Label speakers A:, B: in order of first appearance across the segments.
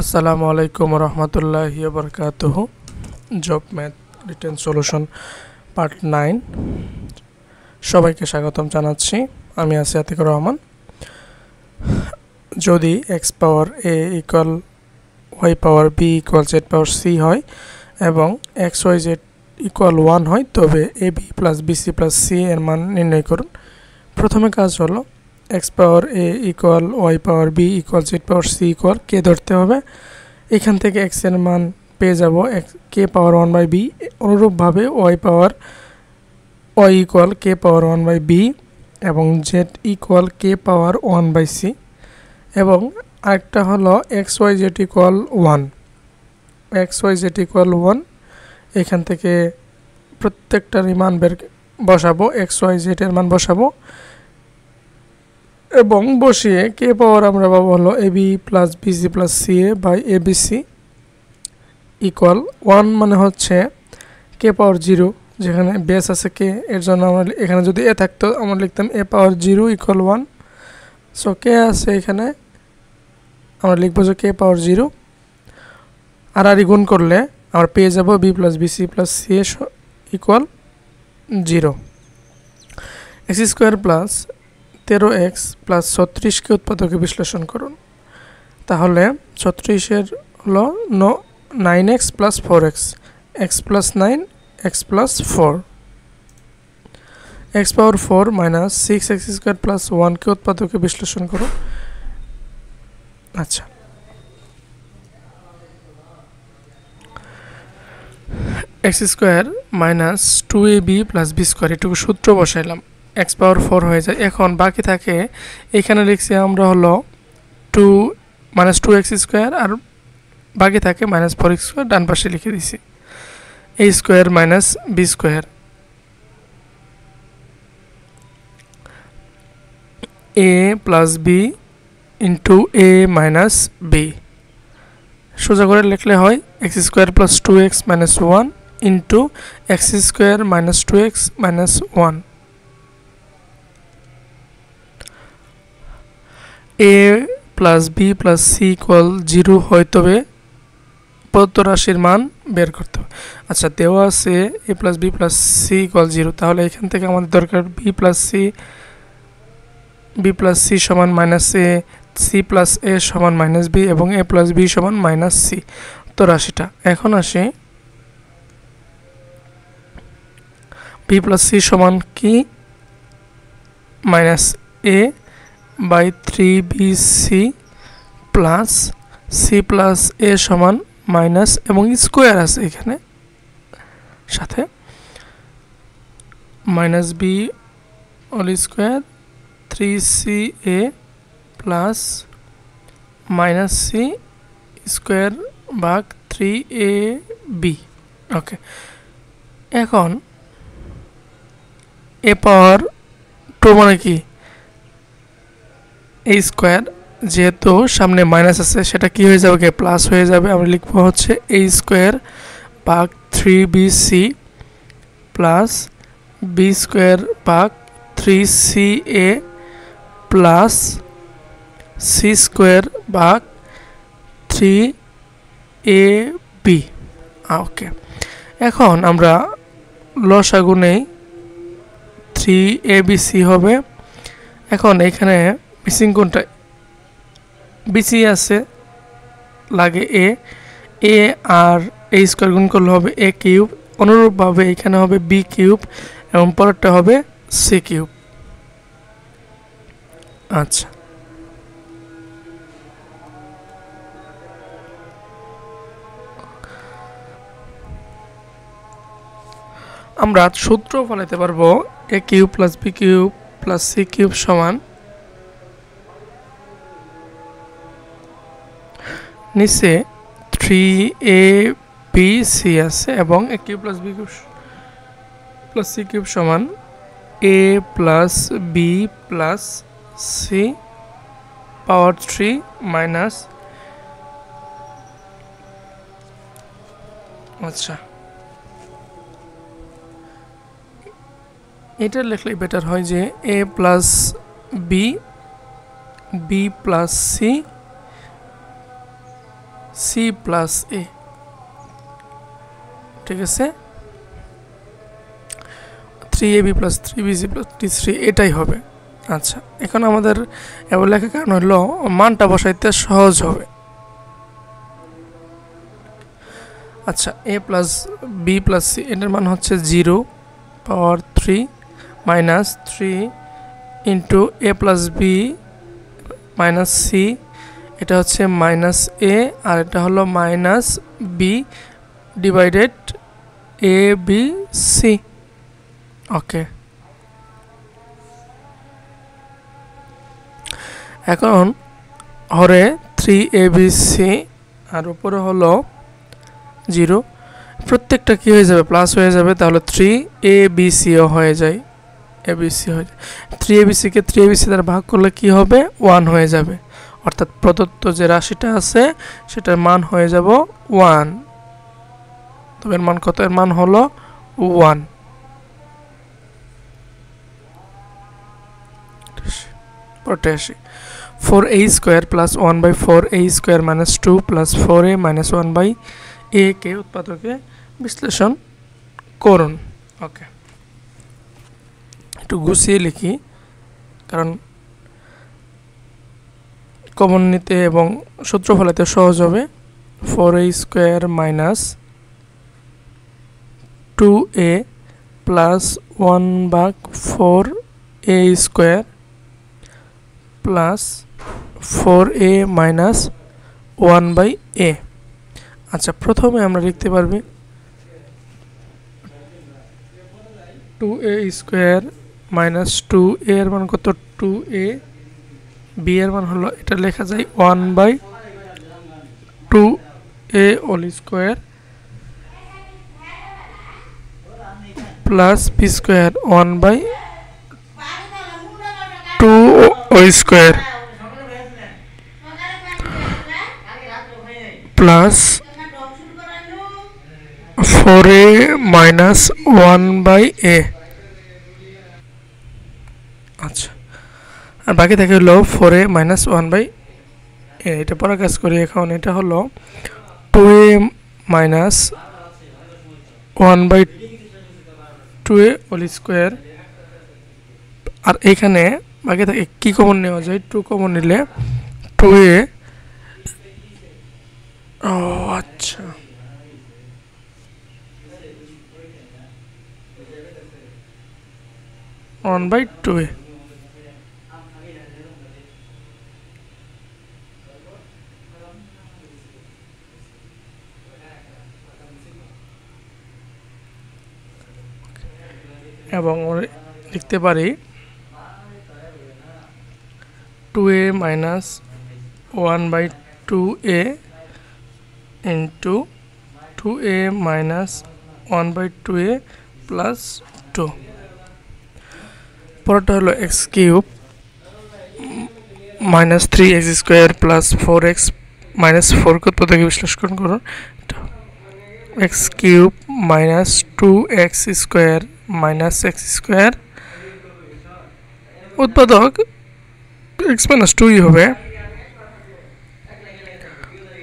A: আসসালামু আলাইকুম রহমতুল্লাহি ওয়া বারাকাতুহু। Job math written solution part 9 সবাইকে স্বাগতম জানাচ্ছি। আমি আছি আতিকুর রহমান। যদি x power a equal y power b equal z power c হয় এবং xyz ইকুয়াল 1 হয় তবে ab plus bc plus c এর মান নির্ণয় করুন। প্রথমে কাজ হলো x power a equal y power b equal z power c equal k ধরতে হবে। এখান থেকে x এর মান পেয়ে যাব k পাওয়ার 1/b। অনুরূপভাবে y পাওয়ার y ইকুয়াল k পাওয়ার 1/b এবং z ইকুয়াল k পাওয়ার 1/c এবং আরেকটা হলো xyz ইকুয়াল 1। xyz ইকুয়াল 1 এখান থেকে প্রত্যেকটার মান বের বসাবো, xyz এর মান বসাবো এবং বসিয়ে k পাওয়ার আমরা পাবো হলো ab plus bc plus ca by abc equal 1 মানে হচ্ছে k পাওয়ার 0, যেখানে বেস আছে k, এর জন্য আমরা এখানে যদি a থাকতো আমরা লিখতাম a power 0 equal 1। So k আছে এখানে, আমরা লিখবো যে k পাওয়ার 0 আর গুণ করলে আমরা পেয়ে যাব b plus bc plus ca equal 0। x square plus 13x plus 36 কে উৎপাদকে বিশ্লেষণ করুন। তাহলে 36 এর হলো 9x plus 4x, x plus 9 x plus 4, x পাওয়ার 4 মাইনাস 6x স্কোয়ার প্লাস 1 কে উৎপাদকে বিশ্লেষণ করুন। আচ্ছা, x square minus 2ab plus b square এটুকু সূত্র বসাইলাম, x পাওয়ার 4 হয়ে যায়। এখন বাকি থাকে এখানে লিখছি আমরা হলো 2x স্কোয়ার আর বাকি থাকে মাইনাস 4x স্কোয়ার, ডান পাশে লিখে দিছি a square minus b square, a plus b into a minus b। সোজা করে লিখলে হয় x square plus 2x minus 1 into x square minus 2x minus 1। a plus b plus c equal 0 হয় তবে প্রদত্ত রাশির মান বের করতে হবে। আচ্ছা, দেওয়া আছে a plus b plus c equal 0, তাহলে এখান থেকে আমাদের দরকার b প্লাস c সমান minus a, c plus a সমান মাইনাস b এবং a প্লাস b সমান মাইনাস c। তো রাশিটা এখন আসে b প্লাস c সমান কি, minus a by 3bc plus c plus a সমান মাইনাস এবং স্কোয়ার আছে এখানে সাথে minus b whole square 3ca plus minus c square ভাগ 3ab। ওকে, এখন a পাওয়ার 2 মানে কি a স্কোয়ার, যেহেতু সামনে মাইনাস আছে সেটা কি হয়ে যাবে, প্লাস হয়ে যাবে। আমরা লিখবো হচ্ছে a স্কোয়ার ভাগ 3bc প্লাস b স্কোয়ার ভাগ 3ca প্লাস c স্কোয়ার ভাগ 3ab। ওকে, এখন আমরা লসাগু নেই, 3abc হবে। এখন এখানে মিসিং কোনটা, বিসি আছে, লাগে a আর a স্কোয়ার গুণ করলে হবে a কিউব। অনুরূপভাবে এখানে হবে b কিউব এবং পরেরটা হবে c কিউব। আচ্ছা, আমরা সূত্র ফলাইতে পারবো a cube plus b cube plus c cube সমান নিচে 3abc আছে এবং a cube plus b cube plus c cube সমান a plus b plus c power 3 minus. আচ্ছা, এটা লিখলে বেটার হয় যে a plus b plus c C plus A, ঠিক আছে, 3ab plus 3bc plus d3 এটাই হবে। আচ্ছা, এখন আমাদের এবার লেখার কারণ হলো মানটা বসাইতে সহজ হবে। আচ্ছা, a plus B plus C এটার মান হচ্ছে 0 power 3 minus 3 into A plus B minus C, এটা হচ্ছে মাইনাস এ আর এটা হলো minus B divided A B C. Okay, এখন হরে 3abc আর উপরে হলো 0, প্রত্যেকটা কি হয়ে যাবে প্লাস হয়ে যাবে, তাহলে 3abcও হয়ে যায়, abc হয়ে যায়। 3abc কে 3abc দ্বারা ভাগ করলে কি হবে 1 হয়ে যাবে, অর্থাৎ প্রদত্ত যে রাশিটা আছে সেটার মান হয়ে যাব 1। তবে এর মান কত? এর মান হলো 1। 4a square plus 1/4a square minus 2 plus 4a minus 1/a কে উৎপাদকে বিশ্লেষণ করুন। ওকে, একটু গুছিয়ে লিখি কারণ কমন নিতে এবং সূত্র ফলাতে সহজ হবে। 4a square minus 2a plus 1/4a square plus 4a minus 1/a। আচ্ছা, প্রথমে আমরা লিখতে পারবি 2a স্কোয়ার মাইনাস 2a এর মান কত 2a, b এর মান হলো এটা লেখা যায় 1/2a whole square plus b square 1/2 square plus 4a minus 1/a। আচ্ছা, আর বাকি থাকে হলো 4a মাইনাস 1/a। এটা পরে কাজ করি। এখন এটা হলো 2a minus 1/2a whole square, আর এখানে বাকি থাকে কি কমন নেওয়া যায়, 2 কমন নিলে 2a। ও আচ্ছা, ওয়ান বাই টু এ। এবং লিখতে পারি 2a minus 1/2a into 2a minus 1/2a plus 2। পরেরটা হলো x cube minus 3x square plus 4x minus 4 কে উৎপাদকে বিশ্লেষণ করুন। X cube minus 2x square minus x square, উৎপাদক x মাইনাস 2 হবে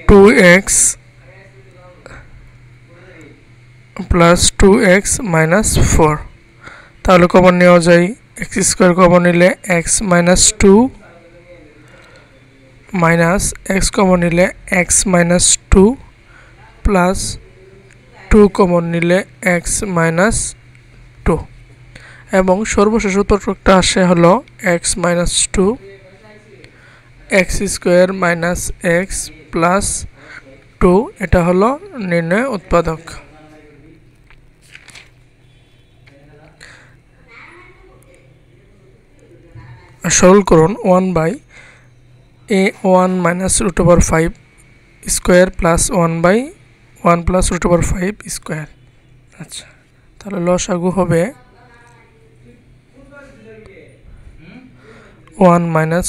A: 2x প্লাস 2x মাইনাস 4। তাহলে কমন নেওয়া যায় x স্কোয়ার কমন নিলে x minus 2 minus x common নিলে x মাইনাস 2 প্লাস 2 কমন নিলে x মাইনাস 2, এবং সর্বশেষ উত্তরটা আসে হলো x minus 2 x square minus x plus 2। এটা হলো নির্ণয় উৎপাদক। সরল করুন 1/a1 minus √5 square plus 1/1 plus √5 square. আচ্ছা, তাহলে লসাগু হবে 1 minus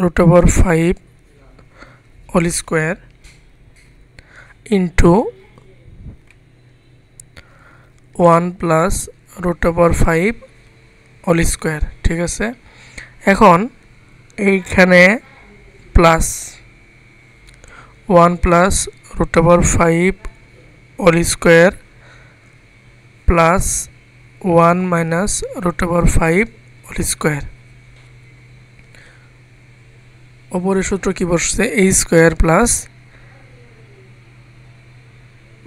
A: √5 whole square into 1 plus √5 whole square. ঠিক আছে, এখন এইখানে plus 1 plus root over 5 whole square plus 1 minus root over 5 whole square. ওপরের সূত্র কি বসছে? a square plus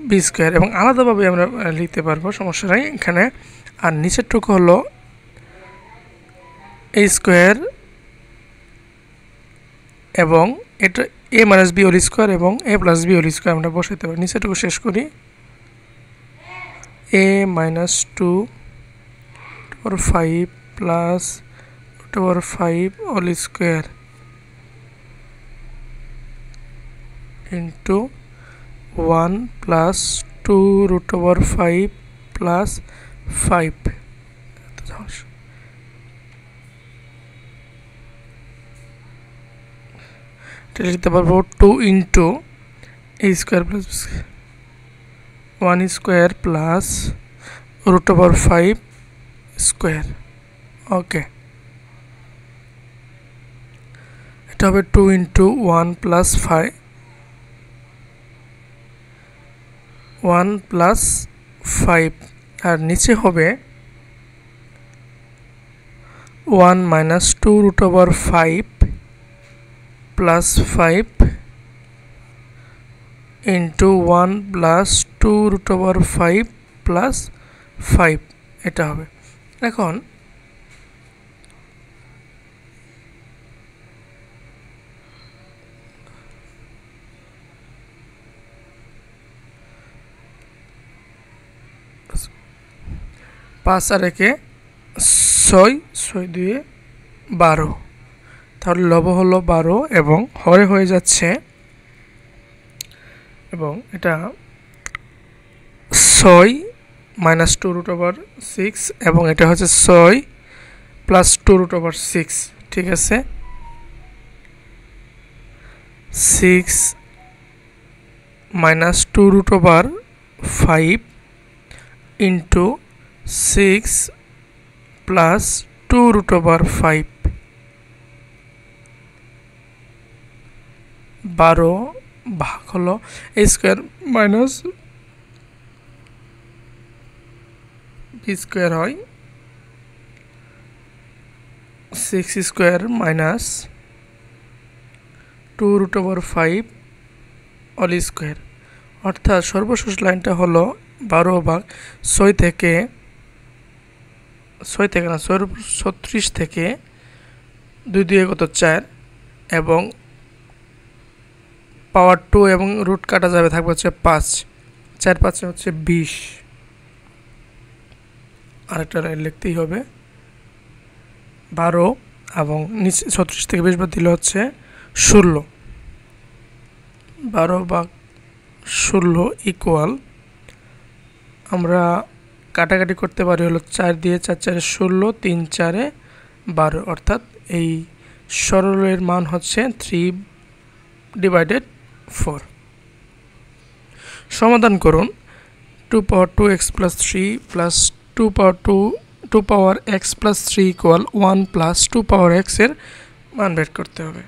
A: b square, এবং আলাদাভাবে আমরা লিখতে পারবো, সমস্যা নাই এখানে। আর নিচেরটুকু হলো a স্কোয়ার এবং এটা a minus b whole square এবং a plus b whole square আমরা বসাইতে পারি। নিচেরটুকু শেষ করি, a minus 2 over 5 plus root over 5 whole square into 1 plus 2 root over 5 plus 5। লিখতে পারবো 2 into a square plus 1 square plus root over 5 square. Okay, এটা হবে 2 ইন্টু 1 প্লাস 1 প্লাস 5, আর নিচে হবে 1 minus 2 root over 5 plus 5 into 1 plus 2 root over 5 plus 5, এটা হবে। এখন পাঁচ আর একে 6, 6 দুয়ে 12, তাহলে লব হলো 12 এবং হরে হয়ে যাচ্ছে, এবং এটা 6 মাইনাস 2 রুট ওভার 6 এবং এটা হচ্ছে 6 প্লাস 2 রুট ওভার 6, ঠিক আছে। 6 minus 2 root over 5 into 6 plus 2 root over 5, 12 ভাগ হলো a square minus b square হয় 6 square minus 2 root over 5 whole square. অর্থাৎ সর্বশেষ লাইনটা হলো 12 ভাগ 6 থেকে না 36 থেকে 2 দিয়ে কত 4, এবং পাওয়ার 2 এবং রুট কাটা যাবে, থাকবে হচ্ছে 5, 4 5 হচ্ছে 20। আরেকটা লাইন লিখতেই হবে 12 এবং নিচে 36 থেকে 20 বাদ দিলে হচ্ছে 16। 12 ভাগ 16 ইকুয়াল, আমরা কাটাকাটি করতে পারি হলো 4 দিয়ে, 4 4 16, 3 4 12, অর্থাৎ এই সরলের মান হচ্ছে 3/4। সমাধান করুন। 2 পাওয়ার 2x প্লাস 3 প্লাস 2 পাওয়ার x প্লাস 3 ইকুয়াল 1 প্লাস 2 পাওয়ার x এর মান বের করতে হবে।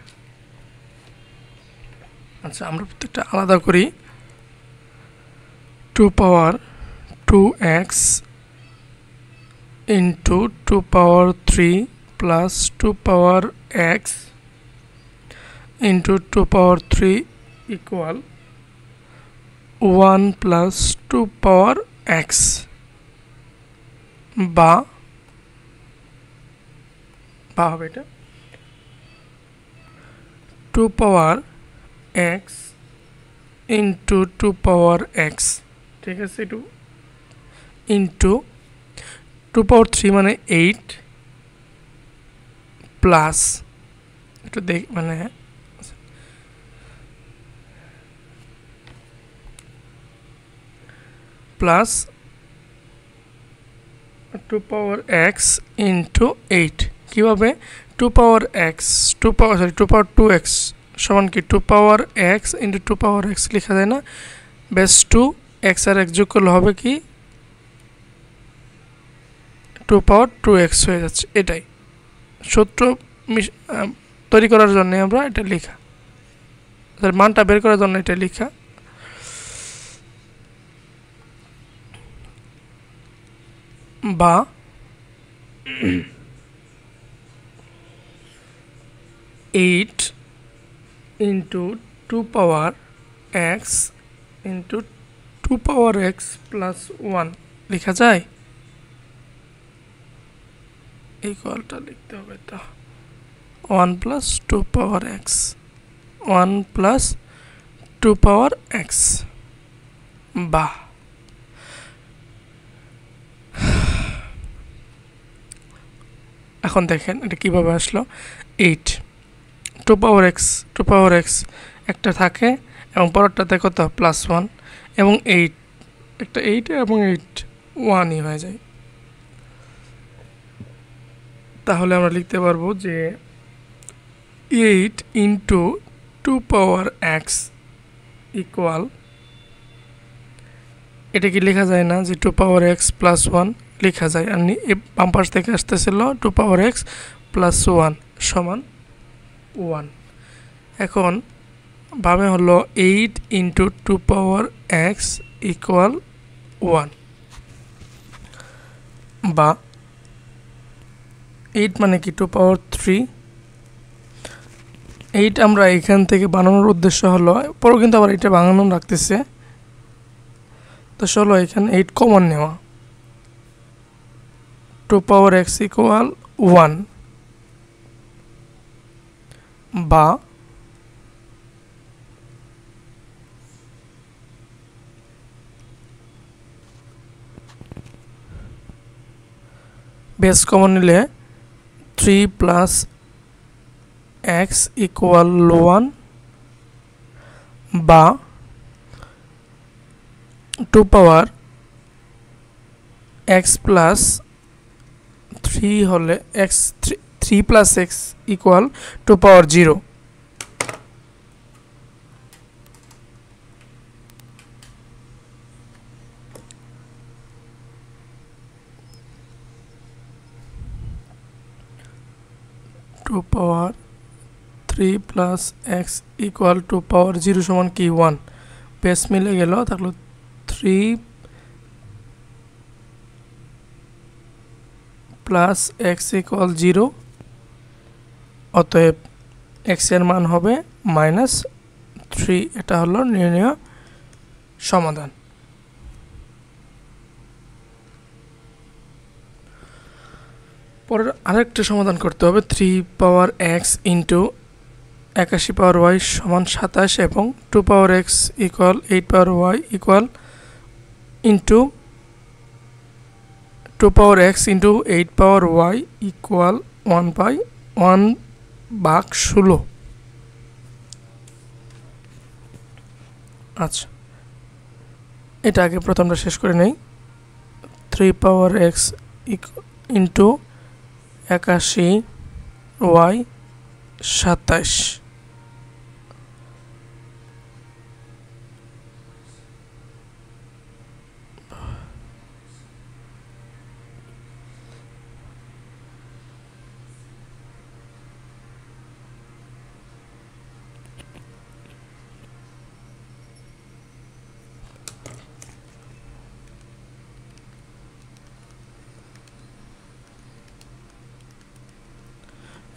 A: আচ্ছা, আমরা প্রত্যেকটা আলাদা করি। 2 পাওয়ার 2x ইন্টু 2 পাওয়ার 3 প্লাস 2 পাওয়ার x ইন্টু 2 পাওয়ার 3 ইকুয়াল 1 প্লাস 2 পাওয়ার x, বা হবে এটা 2 পাওয়ার x ইন্টু 2 পাওয়ার x, ঠিক আছে, একটু ইন্টু 2 পাওয়ার 3 মানে 8 প্লাস একটু দেখ মানে প্লাস 2 পাওয়ার x ইন্টু 8। কীভাবে? 2 পাওয়ার x 2 পাওয়ার 2x সমান কি 2 পাওয়ার x ইন্টু 2 পাওয়ার x লেখা যায় না? বেস 2 x আর x যোগ করলে হবে কি 2 পাওয়ার 2x হয়ে যাচ্ছে। এটাই সূত্র তৈরি করার জন্য আমরা এটা লেখা, তার মানটা বের করার জন্য এটা লেখা। বা 8 into 2 power x into 2 power x plus 1 লেখা যায়। ইকুয়ালটা লিখতে হবে, তো 1 plus 2 power x 1 plus 2 power x। বা এখন দেখেন এটা কিভাবে আসলো। 8 2 power x একটা থাকে এবং পরেরটাতে কত +1 এবং 8 একটা 8 এবং 8 1ই হয়ে যায়। তাহলে আমরা লিখতে পারবো যে 8 into 2 power x ইকুয়াল, এটা কি লেখা যায় না যে 2 power x plus 1 লেখা যায়, আর বাম পাশ থেকে আসতেছিল 2 power x plus 1 সমান 1। এখন বামে হলো 8 into 2 power x ইকুয়াল 1। বা 8 মানে কি 2 power 3। 8 আমরা এখান থেকে বানানোর উদ্দেশ্য হলো, পরে কিন্তু আবার এটা বানানো রাখতেছে, তো চলো এখানে 8 কমন নেওয়া। 2 power x ইকুয়াল 1। বা বেস কমন নিলে 3 plus x ইকুয়াল 1। বা 2 power x plus 3 হলে x 3 plus x equal 2 power 0।2 power 3 plus x equal 2 power 0 সমান কি 1। বেস মিলে গেল, তাহলে 3 plus x equal 0, অতএব x এর মান হবে -3। এটা হলো নির্ণয় সমাধান। পরের আরেকটা সমাধান করতে হবে। 3 power x into 81 power y সমান 27 এবং 2 power x equal 8 power y equal into 2 power x into 8 power y equal 1/1/16। আচ্ছা, এটা আগে প্রথমটা শেষ করে নেই। 3 power x ইন্টু 81 y 27।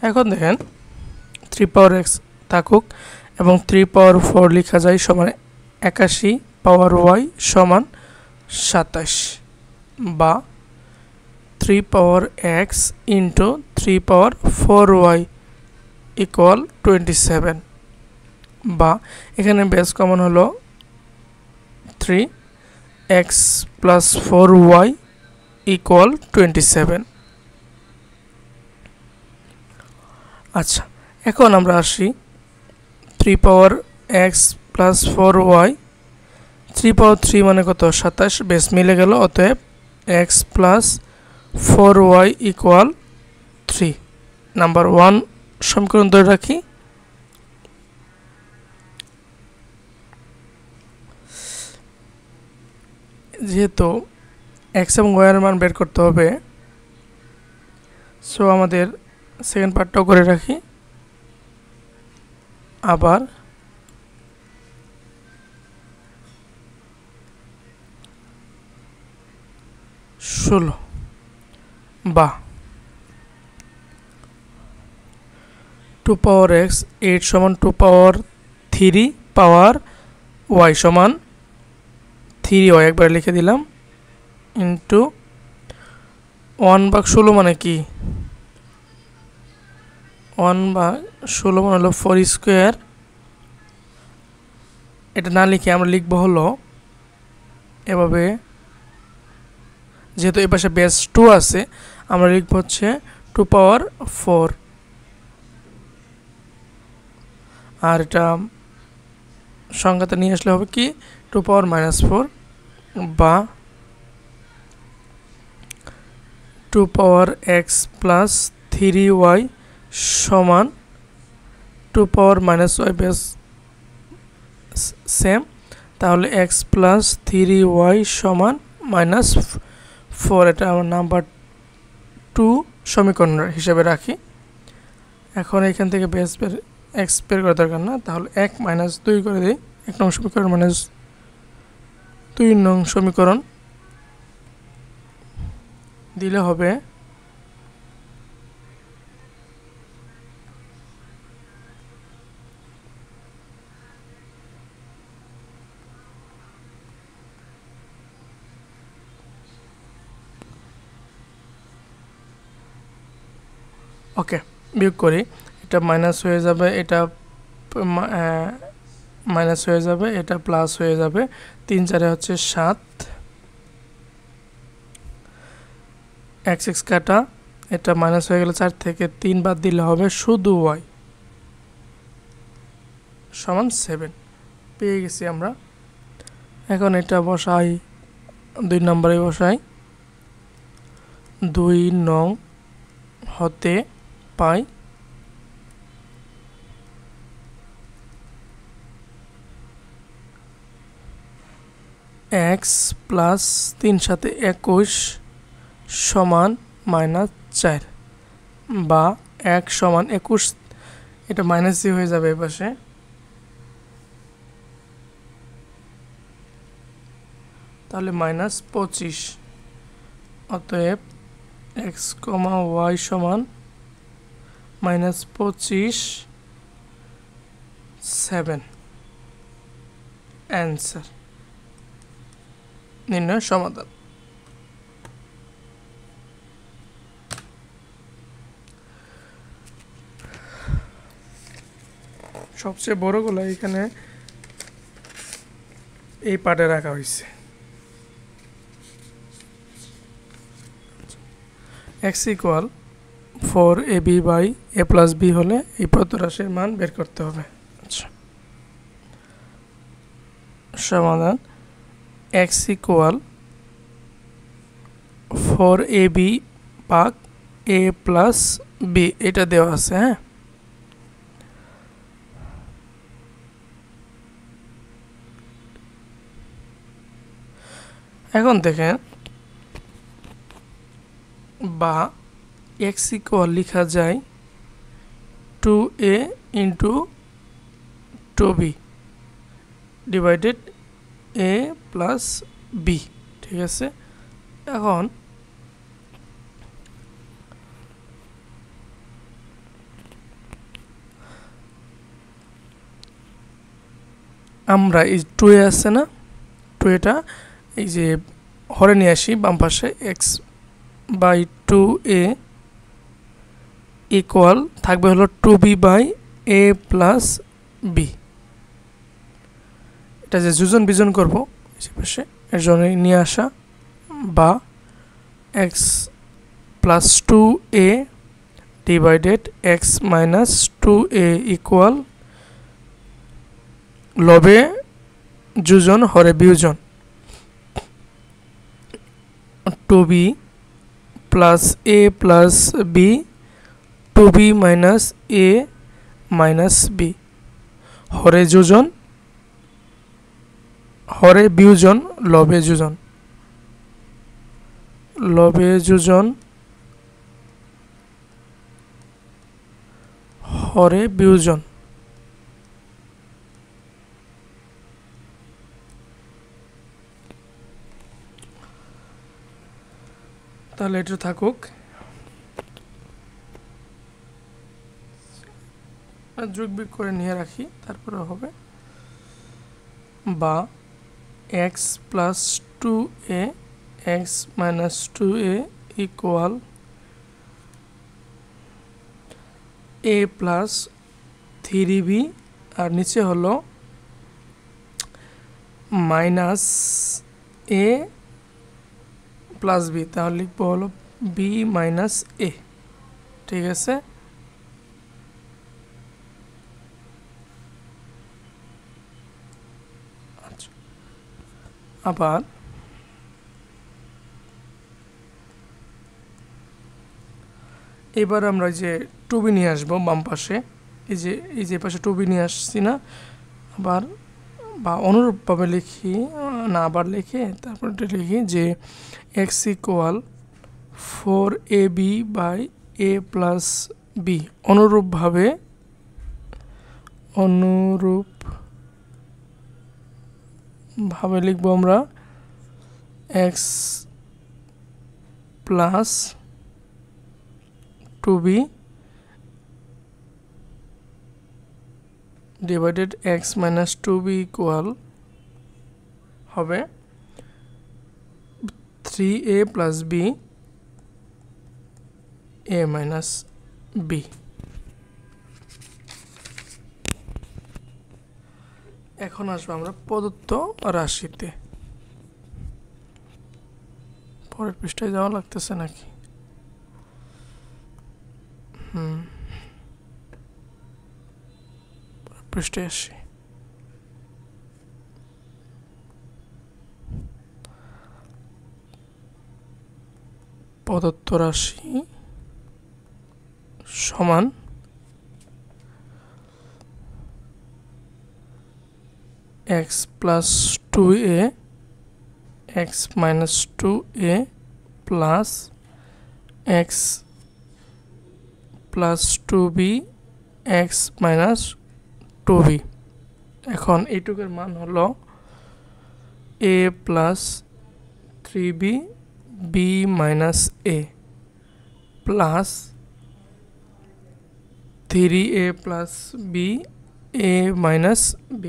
A: এখন দেখেন 3 power x থাকুক এবং 3 power 4 লেখা যায় সমান 81 power y সমান 27। বা 3 power x into 3 power 4y equal 27। বা এখানে বেস কমন হলো 3x plus 4y ইকুয়াল 27। আচ্ছা, এখন আমরা আসি 3 power x plus 4y। 3 power 3 মানে কত 27, বেস মিলে গেল, অতএব x plus 4y equal 3। Number 1 সমীকরণ ধরে রাখি। যেহেতু x এবং y এর মান বের করতে হবে, সো আমাদের সেকেন্ড পার্টটাও করে রাখি। আবার 16 বা 2 পাওয়ার x 8 সমান 2 পাওয়ার 3 পাওয়ার y সমান 3y একবার লিখে দিলাম ইন্টু 1/16 মানে কি 1/16 মানে হলো 4 স্কোয়ার। এটা না লিখে আমরা লিখব হলো এভাবে, যেহেতু এই পাশে বেস 2 আছে আমরা লিখব হচ্ছে 2 পাওয়ার 4 আর এটা সংখ্যাতে নিয়ে আসলে হবে কি 2 পাওয়ার -4 বা 2 পাওয়ার x প্লাস 3y সমান 2 পাওয়ার -y বেস সেম, তাহলে x প্লাস 3y সমান -4। এটা আমার নাম্বার 2 সমীকরণ হিসেবে রাখি। এখন এখান থেকে বেস x বের করার দরকার না, তাহলে 1 - 2 করে দিই। 1 নং সমীকরণ -2 নং সমীকরণ দিলে হবে ওকে। বিয়োগ করি, এটা মাইনাস হয়ে যাবে, এটা মাইনাস হয়ে যাবে, এটা প্লাস হয়ে যাবে। 3 4 হচ্ছে 7, x কাটা, এটা মাইনাস হয়ে গেলে 4 থেকে 3 বাদ দিলে হবে শুধু y সমান 7 পেয়ে গেছি আমরা। এখন এটা বসাই, 2 নম্বরে বসাই। 2 নং হতে পাই x প্লাস 3 সাথে 21 সমান -4 বা 1 সমান 21, এটা মাইনাস দিয়ে হয়ে যাবে এপাশে। তাহলে -25, অতএব x, y সমান -25 7 অ্যান্সার, নির্ণয় সমাধান। সবচেয়ে বড়গুলো এখানে এই পার্টে রাখা হয়েছে। x = 4ab by a plus b হলে এই প্রত্যয় মান বের করতে হবে। আচ্ছা, সমাধান x = 4ab ভাগ a প্লাস b, এটা দেওয়া আছে। হ্যাঁ, এখন দেখেন, বা x = লেখা যায় 2a into 2b divided a plus b, ঠিক আছে। এখন আমরা এই 2a আছে না, 2a এই যে হরে নিয়ে আসি বাম পাশে, x বাই 2a ইকুয়াল থাকবে হলো 2b by a plus b। এটা যে যোজন বিজন করবো পাশে, এর জন্য নিয়ে আসা, বা x plus 2a divided x minus 2a equal লবে যোজন হরে বিয়োজন 2b plus a plus b 2b minus a minus b হরে যোজন হরে বিয়োজন লবে যোজন, লবে যোজন হরে বিয়োজন। তাহলে এটা থাকুক, যোগ বিয়োগ করে নিয়ে রাখি, তারপরে হবে বা x plus 2a x minus 2a equal a plus 3b, আর নিচে হলো মাইনাস a প্লাস b, তাহলে লিখবো হলো b মাইনাস a। ঠিক আছে, আচ্ছা আবার এবার আমরা যে 2b নিয়ে আসবো বাম পাশে, এই যে পাশে 2b নিয়ে আসছি না, আবার বা অনুরূপভাবে লিখি না, আবার লিখে তারপর লিখি যে X equal 4ab by a plus b। অনুরূপভাবে লিখবো আমরা X plus 2b divided X minus 2b equal হবে 3a plus b a minus b। এখন আসবো আমরা প্রদত্ত রাশিতে। পরের পৃষ্ঠায় যাওয়া লাগতেছে নাকি? পৃষ্ঠায় আসি। প্রদত্ত রাশি সমান x plus 2a x minus 2a plus x plus 2b x minus 2b। এখন এইটুকের মান হলো a plus 3b b minus a plus 3a plus b a minus b।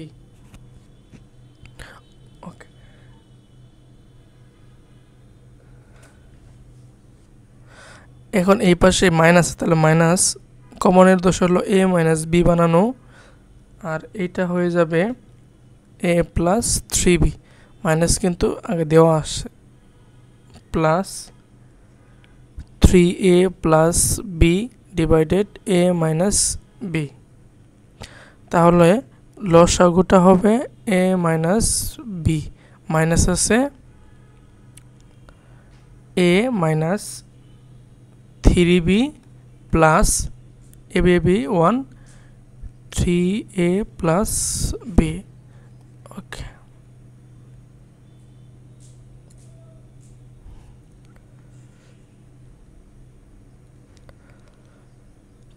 A: ওকে, এখন এই পাশে মাইনাস, তাহলে মাইনাস কমনের দোষ হলো a মাইনাস b বানানো, আর এইটা হয়ে যাবে a প্লাস 3b, মাইনাস কিন্তু আগে দেওয়া আসে, plus 3a plus b divided a minus b। তাহলে লসাগুটা হবে a মাইনাস b, মাইনাস আছে a minus 3b plus a b 1 3a plus b। Okay,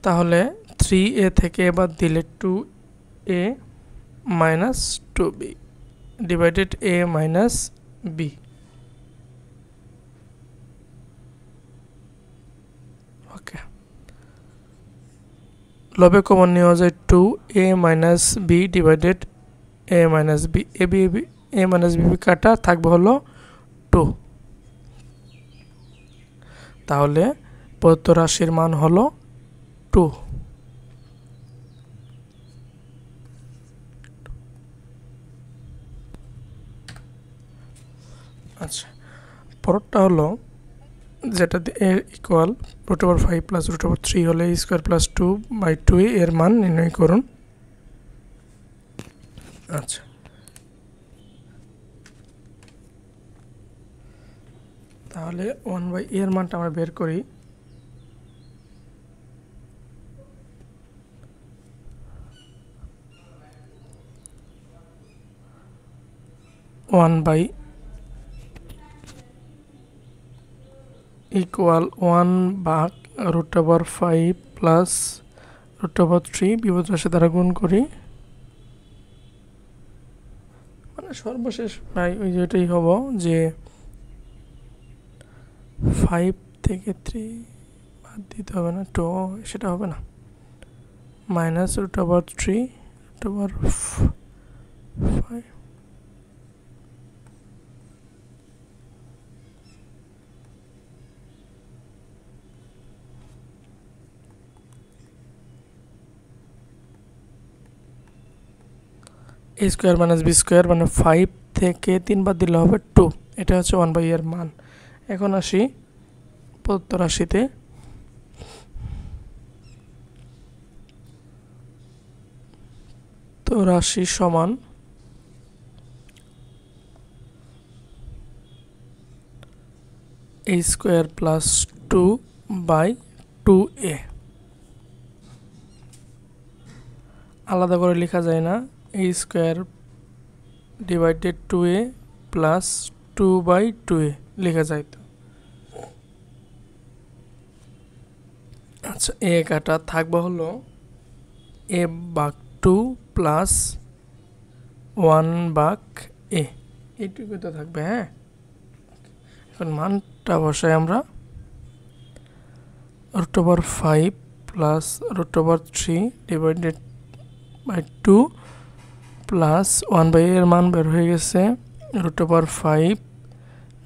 A: তাহলে 3a থেকে এবার দিলে 2a minus 2b divided a minus b। Okay, লবে common নেওয়া যায় 2a minus b divided a minus b, a minus b কাটা থাকবে হলো 2। তাহলে প্রদত্ত রাশির মান হলো 2। আচ্ছা, পরেরটা হলো যেটা a ইকুয়াল √5 প্লাস √3 হলে a স্কোয়ার প্লাস 2/2 এর মান নির্ণয় করুন। আচ্ছা, তাহলে 1/a এর মানটা আমরা বের করি। 1/a ইকুয়াল 1 ভাগ √5 প্লাস √3 বিপদ রাশি দ্বারা গুণ করি, মানে সর্বশেষ প্রায় ওই যেটাই হবো যে 5 থেকে 3 বাদ দিতে হবে না, 2 সেটা হবে না, minus √3 √5 a square minus b square, মানে 5 থেকে 3 বাদ দিলে হবে 2। এটা হচ্ছে 1/a এর মান। এখন আসি প্রদত্ত রাশিতে। তো রাশি সমান a স্কোয়ার প্লাস 2/2a। আলাদা করে লেখা যায় না, a square divided 2a plus 2/2a লেখা যায়। তো আচ্ছা, a কাটা থাকবে হলো a ভাগ 2 প্লাস 1/a, এইটুকু তো থাকবে। হ্যাঁ, এখন মানটা বসাই আমরা, √5 plus √3 divided by 2 plus 1/a এর মান বের হয়ে গেছে √5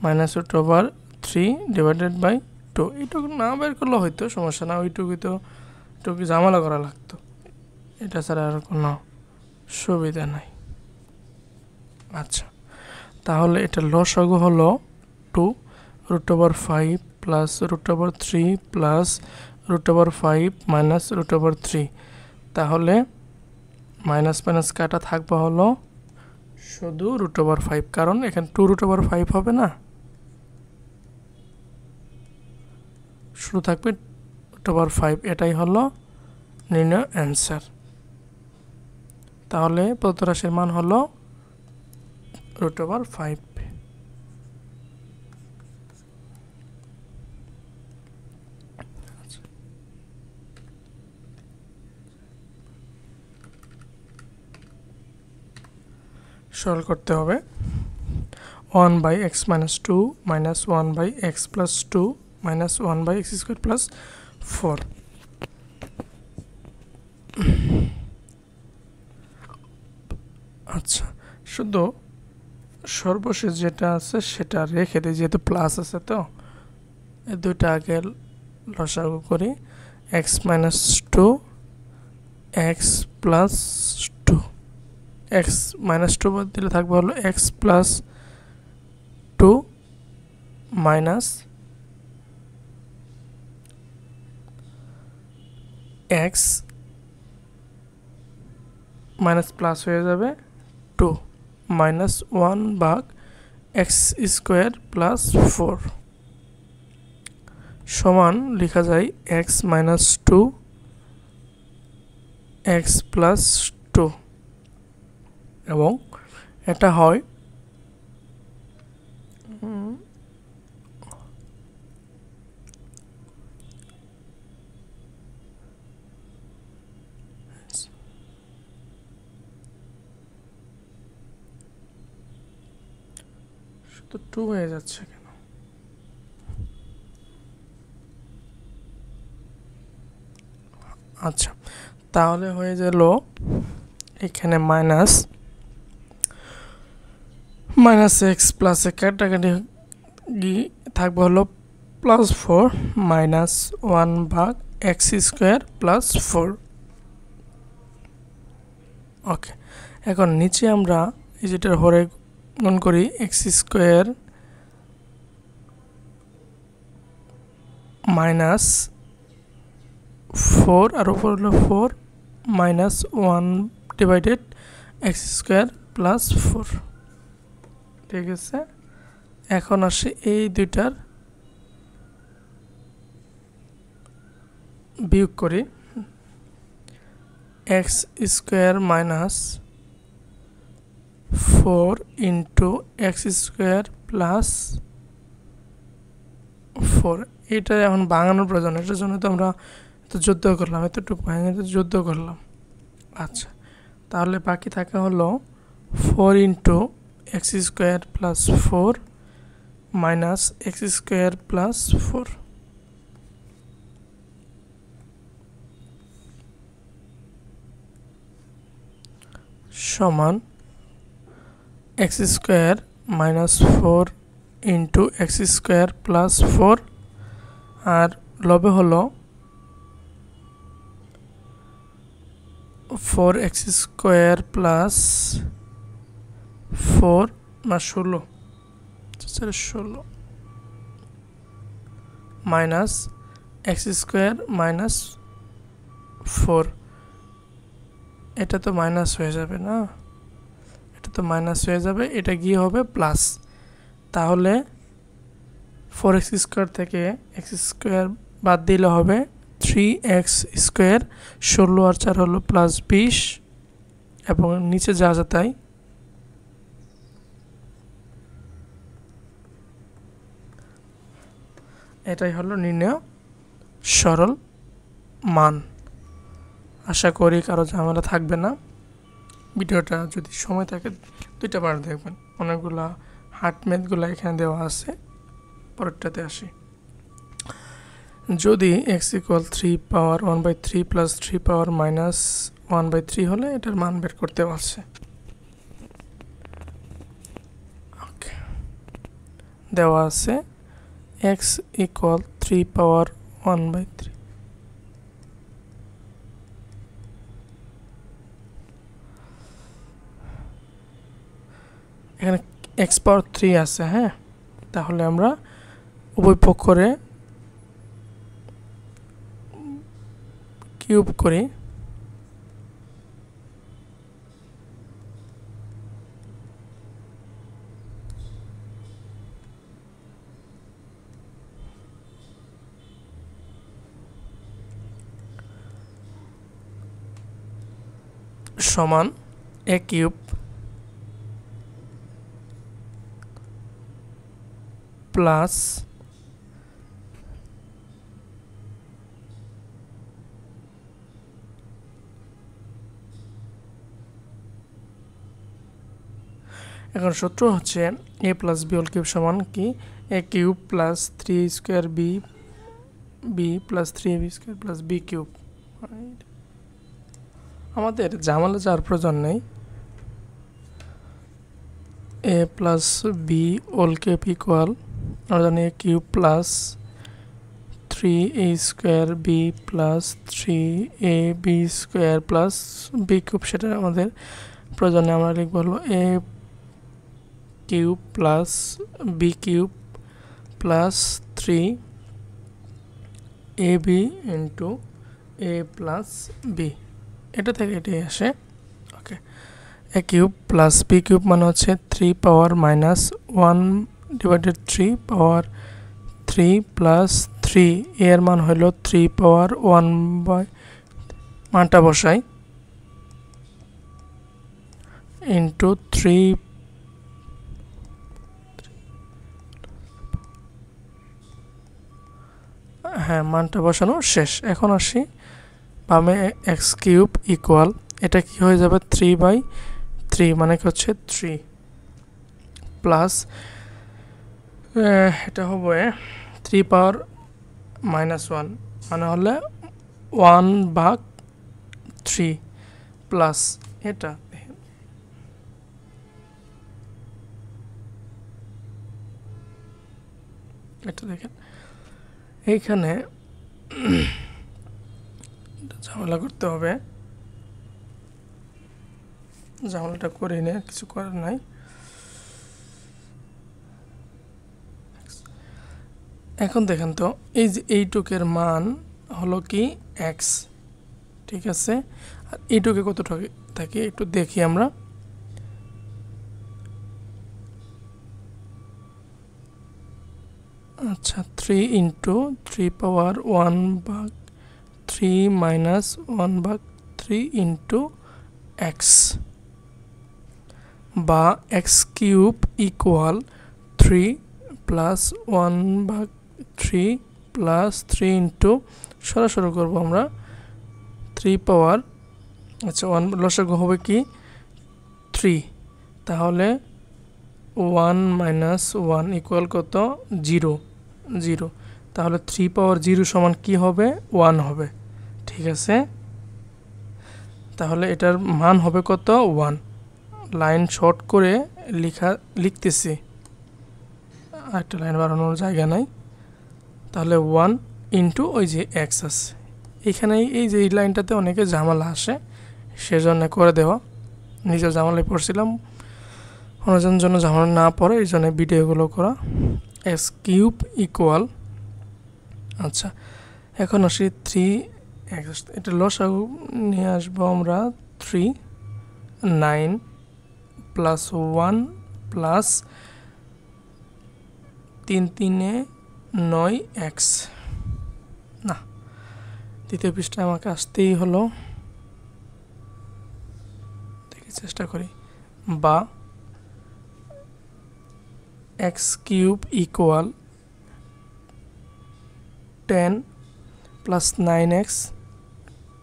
A: মাইনাস √3 ডিভাইডেড বাই 2। এইটুকু না বের করলে হয়তো সমস্যা না, ওইটুকু তো একটু ঝামেলা করা লাগতো, এটা ছাড়া আর কোনো সুবিধা নাই। আচ্ছা, তাহলে এটা লসাগু হলো 2 √5 প্লাস √3 প্লাস √5 মাইনাস √3। তাহলে মাইনাস মাইনাস কাটা থাকবে হলো শুধু √5, কারণ এখানে 2 √5 হবে না, শুধু থাকবে √5। এটাই হলো নির্ণয় অ্যান্সার। তাহলে প্রদত্ত রাশির মান হলো √5। সরল করতে হবে 1/x minus 2 minus 1/x plus 2 minus 1/x square plus 4। আচ্ছা, শুধু সর্বশেষ যেটা আছে সেটা রেখে দিই, যেহেতু প্লাস আছে তো এই দুইটা আগে লসাগু করি। x minus 2 x plus 2, x minus 2 বাদ দিলে থাকবে হলো x plus 2 minus x minus plus হয়ে যাবে 2 মাইনাস 1 ভাগ x স্কোয়ার প্লাস 4 সমান লেখা যায় x মাইনাস 2 x প্লাস 2, এবং এটা হয় শুধু 2 হয়ে যাচ্ছে কেন? আচ্ছা, তাহলে হয়ে গেল এখানে মাইনাস এক্স প্লাস কাটাকাটি থাকবে হলো প্লাস 4 মাইনাস 1 ভাগ এক্স স্কোয়ার প্লাস 4। ওকে, এখন নিচে আমরা এই যেটার হরে গুণ করি এক্স স্কোয়ার মাইনাস 4 আর উপর হলো 4 minus 1 divided x square plus 4। ঠিক আছে, এখন আসে এই দুইটার বিয়োগ করি। X square minus 4 into x square plus 4, এটা এখন ভাঙানোর প্রয়োজন, এটার জন্য তো আমরা তো 14 করলাম, এতটুকু ভেঙে তো 14 করলাম। আচ্ছা, তাহলে বাকি থাকা হলো 4 into x square plus 4 minus x square plus 4 সমান x square minus 4 into x square plus 4 আর লবে হলো 4x স্কোয়ার প্লাস 4 না 16 মাইনাস এক্স স্কোয়ার মাইনাস 4, এটা তো মাইনাস হয়ে যাবে না, এটা তো মাইনাস হয়ে যাবে, এটা গিয়ে হবে প্লাস। তাহলে 4x স্কোয়ার থেকে এক্স স্কোয়ার বাদ দিলে হবে 3x স্কোয়ার, 16 আর 4 হলো প্লাস 20 এবং নিচে যা যা তাই। এটাই হলো নির্ণেয় সরল মান। আশা করি কারো ঝামেলা থাকবে না। ভিডিওটা যদি সময় থাকে 2টা বার দেখবেন, অনেকগুলা হার্ড ম্যাথগুলো এখানে দেওয়া আছে। পরেরটাতে আসি। যদি x ইকুয়াল 3 পাওয়ার 1/3 প্লাস 3 পাওয়ার মাইনাস 1/3 হলে এটার মান বের করতে পারছে। ওকে, দেওয়া আছে x ইকুয়াল 3 পাওয়ার 1/3। এখানে x পাওয়ার 3 আছে। হ্যাঁ, তাহলে আমরা উভয় পক্ষরে কিউব করি। সমান a কিউব প্লাস এখন সূত্র হচ্ছে a plus B whole cube সমান কি a cube plus 3 square B plus 3ab square plus B cube. আমাদের ঝামেলা যাওয়ার প্রয়োজন নেই। a plus B whole cube equal আমরা জানি a cube plus 3a square B plus 3ab square plus B cube, সেটা আমাদের প্রয়োজনে আমরা লিখব হলো a cube plus B cube plus 3ab into a plus B, এটা থেকে এটাই আসে। Okay, a cube plus B cube মানে হচ্ছে 3 পাওয়ার মাইনাস 1/3 পাওয়ার 3 প্লাস 3, এর মান হলো 3 পাওয়ার 1 বাই, মানটা বসাই, ইন্টু 3 হ্যাঁ মানটা বসানো শেষ। এখন আসি বামে এক্স কিউব ইকুয়াল, এটা কি হয়ে যাবে 3/3 মানে কি হচ্ছে 3 প্লাস এটা হবে 3 পাওয়ার মাইনাস 1 মানে হলে 1/3 প্লাস এটা দেখেন এইখানে ঝামেলা করতে হবে, ঝামেলাটা করে নিয়ে কিছু করার নাই। এখন দেখেন তো এই যে এইটুকের মান হলো কি এক্স, ঠিক আছে, আর এইটুকে কত থাকে একটু দেখি আমরা। আচ্ছা, 3 ইন্টু 3 পাওয়ার 1/3 মাইনাস 1/3 ইন্টু এক্স, বা x cube equal 3 plus 1/3 plus 3 into সরাসরি করবো আমরা 3 পাওয়ার, আচ্ছা 1 লসাগু হবে কি 3, তাহলে 1 মাইনাস 1 ইকুয়াল কত 0, তাহলে 3 পাওয়ার 0 সমান কি হবে 1 হবে। ঠিক আছে, তাহলে এটার মান হবে কত 1। লাইন শর্ট করে লিখতেছি, একটা লাইন বাড়ানোর জায়গা নাই, তাহলে 1 ইন্টু ওই যে এক্স আছে এখানে, এই যে এই লাইনটাতে অনেকে ঝামেলা আসে সেজন্য করে দেওয়া, নিজের ঝামেলায় পড়ছিলাম, অন্যজনের জন্য ঝামেলা না পড়ে এই জন্য ভিডিওগুলো করা। এক্স কিউব ইকুয়াল, আচ্ছা এখন আসি 3x, এটা লসাগু নিয়ে আসবো আমরা 3, 9 প্লাস 1 প্লাস 3 3 9x, না দ্বিতীয় পৃষ্ঠায় আমাকে আসতেই হলো, দেখি চেষ্টা করি, বা x cube equal 10 plus 9x,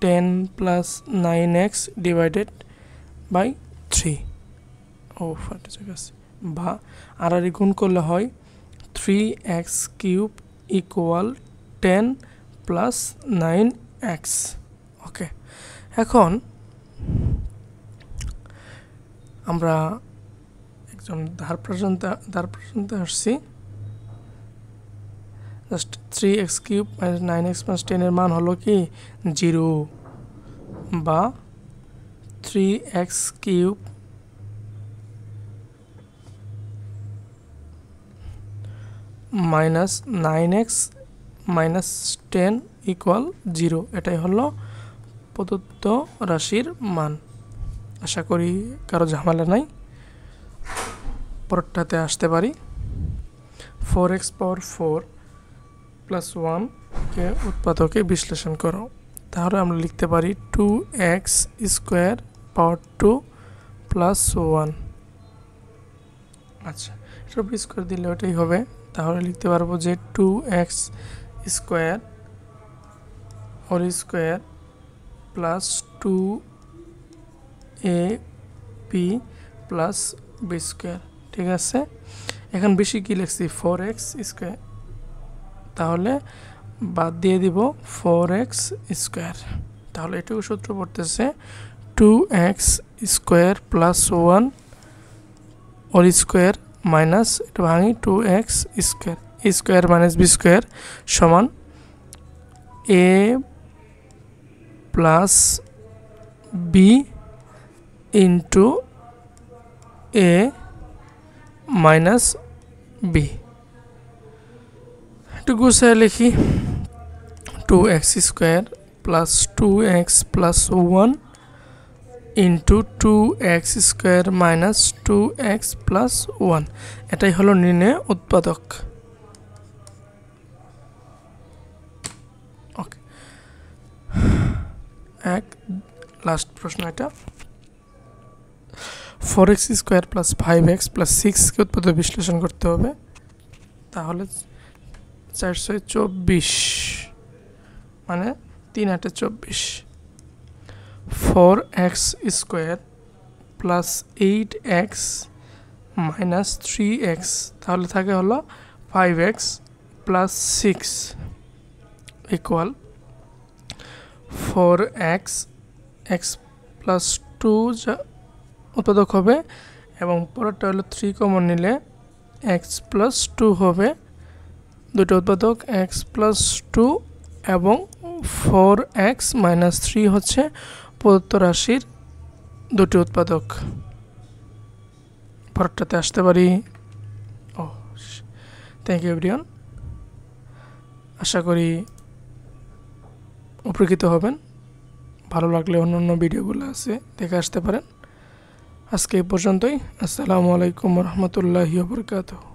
A: 10 plus 9x divided by 3, ও ফাটা গেছে, বা আর গুণ করলে হয় 3x cube equal 10 plus 9x। ওকে, এখন আমরা একজন ধার পর্যন্ত আসছি, just 3x cube minus 9x plus 10 এর মান হলো কি 0, বা 3x cube minus 9x minus 10 equal 0, এটাই হলো প্রদত্ত রাশির মান। আশা করি কারো ঝামেলা নাই, পরেরটাতে আসতে পারি। 4x পাওয়ার 4 প্লাস 1 কে উৎপাদকে বিশ্লেষণ করো, তাহলে আমরা লিখতে পারি 2x স্কোয়ার পাওয়ার 2 প্লাস 1, আচ্ছা এটার উপর স্কোয়ার দিলে ওটাই হবে, তাহলে লিখতে পারবো যে 2x square whole square plus 2ab plus b square. ঠিক আছে, এখন বেশি কি লিখছি 4x স্কোয়ার, তাহলে বাদ দিয়ে দিব 4x স্কোয়ার, তাহলে এটুকু সূত্র পড়তেছে 2x square plus 1 whole square minus, এটা ভাঙি 2x square, square minus B square সমান a plus B into a minus B. একটু গুছিয়ে লিখি, 2x square plus 2x plus 1 into 2x square minus 2x plus 1, এটাই হলো নির্ণয় উৎপাদক। ওকে, এক লাস্ট প্রশ্ন এটা, 4x square plus 5x plus 6 কে উৎপাদক বিশ্লেষণ করতে হবে, তাহলে 424 মানে 3 8 24, 4x square plus 8x minus 3x, তাহলে থাকে হলো 5x plus 6 equal 4x x plus 2 উৎপাদক হবে, এবং পরেরটা হলো 3 কমন নিলে x প্লাস 2 হবে, দুটো উৎপাদক x প্লাস 2 এবং 4x মাইনাস 3 হচ্ছে প্রদত্ত রাশির দুটি উৎপাদক। পরেরটাতে আসতে পারি। ও থ্যাংক ইউ এভরিওয়ান, আশা করি উপকৃত হবেন, ভালো লাগলে অন্য ভিডিওগুলো আছে দেখে আসতে পারেন। আজকে এই পর্যন্তই, আসসালামু আলাইকুম রহমতুল্লাহি ওয়া বারাকাতুহু।